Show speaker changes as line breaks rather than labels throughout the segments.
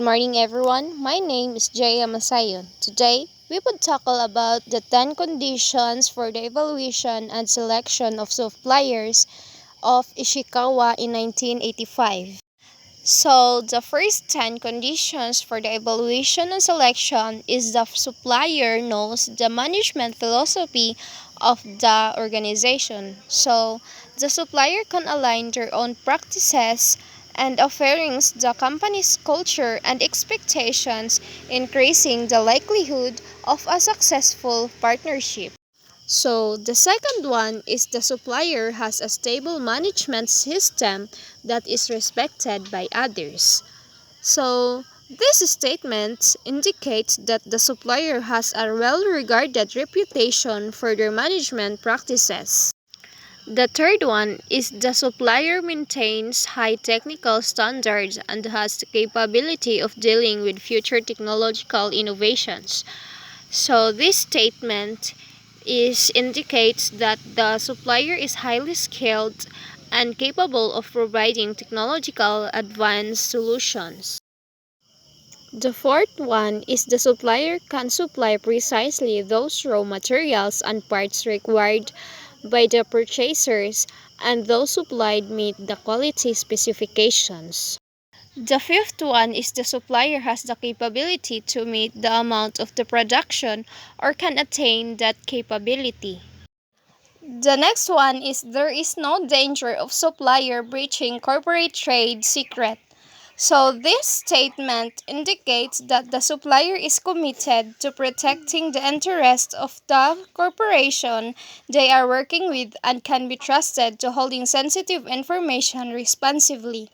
morning everyone. My name is Jaya Masayon. Today, we would tackle about the 10 conditions for the evaluation and selection of suppliers of Ishikawa in 1985. So, the first 10 conditions for the evaluation and selection is the supplier knows the management philosophy of the organization. So, the supplier can align their own practices and offerings the company's culture and expectations, increasing the likelihood of a successful partnership. So, the second one is the supplier has a stable management system that is respected by others. So, this statement indicates that the supplier has a well-regarded reputation for their management practices. The third one is the supplier maintains high technical standards and has the capability of dealing with future technological innovations. So this statement indicates that the supplier is highly skilled and capable of providing technological advanced solutions. The fourth one is the supplier can supply precisely those raw materials and parts required by the purchasers, and those supplied meet the quality specifications. The fifth one is the supplier has the capability to meet the amount of the production or can attain that capability. The next one is there is no danger of supplier breaching corporate trade secret. So this statement indicates that the supplier is committed to protecting the interests of the corporation they are working with and can be trusted to holding sensitive information responsibly.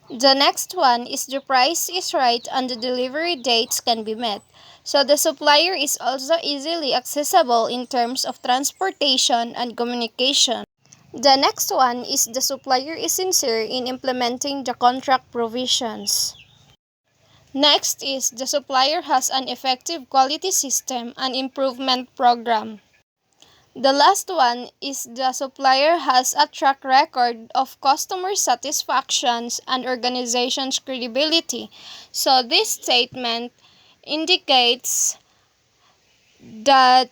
The next one is the price is right and the delivery dates can be met. So the supplier is also easily accessible in terms of transportation and communication. The next one is the supplier is sincere in implementing the contract provisions. Next is the supplier has an effective quality system and improvement program. The last one is the supplier has a track record of customer satisfactions and organization's credibility. So this statement indicates that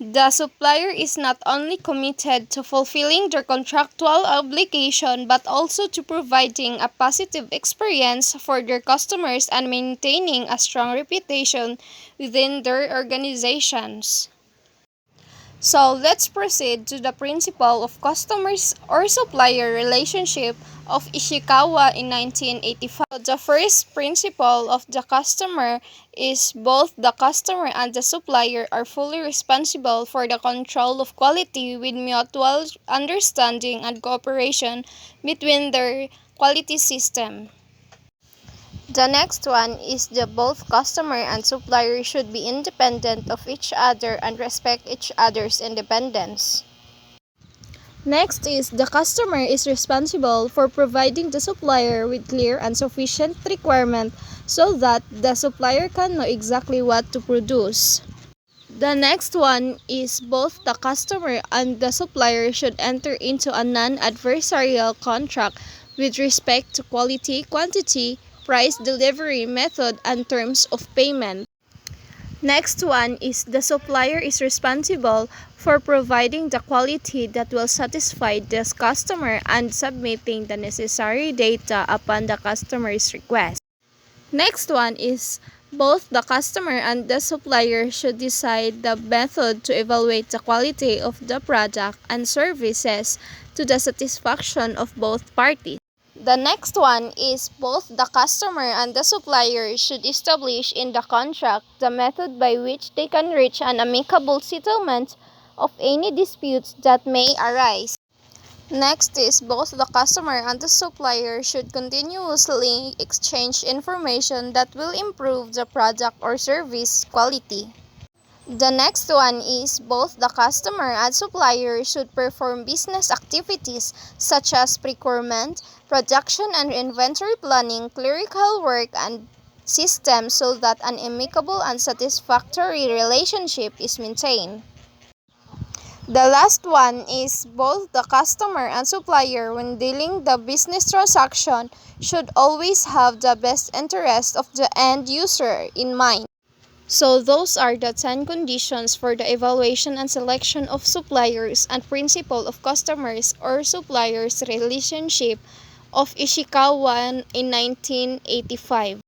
the supplier is not only committed to fulfilling their contractual obligation but also to providing a positive experience for their customers and maintaining a strong reputation within their organizations. So let's proceed to the principle of customers or supplier relationship of Ishikawa in 1985. The first principle of the customer is both the customer and the supplier are fully responsible for the control of quality with mutual understanding and cooperation between their quality system. The next one is that both customer and supplier should be independent of each other and respect each other's independence. Next is the customer is responsible for providing the supplier with clear and sufficient requirement so that the supplier can know exactly what to produce. The next one is both the customer and the supplier should enter into a non-adversarial contract with respect to quality, quantity, price, delivery method, and terms of payment. Next one is the supplier is responsible for providing the quality that will satisfy the customer and submitting the necessary data upon the customer's request. Next one is both the customer and the supplier should decide the method to evaluate the quality of the product and services to the satisfaction of both parties. The next one is both the customer and the supplier should establish in the contract the method by which they can reach an amicable settlement of any disputes that may arise. Next is both the customer and the supplier should continuously exchange information that will improve the product or service quality. The next one is both the customer and supplier should perform business activities such as procurement, production and inventory planning, clerical work, and systems so that an amicable and satisfactory relationship is maintained. The last one is both the customer and supplier when dealing the business transaction should always have the best interest of the end user in mind. So those are the 10 conditions for the evaluation and selection of suppliers and principle of customers or suppliers relationship of Ishikawa in 1985.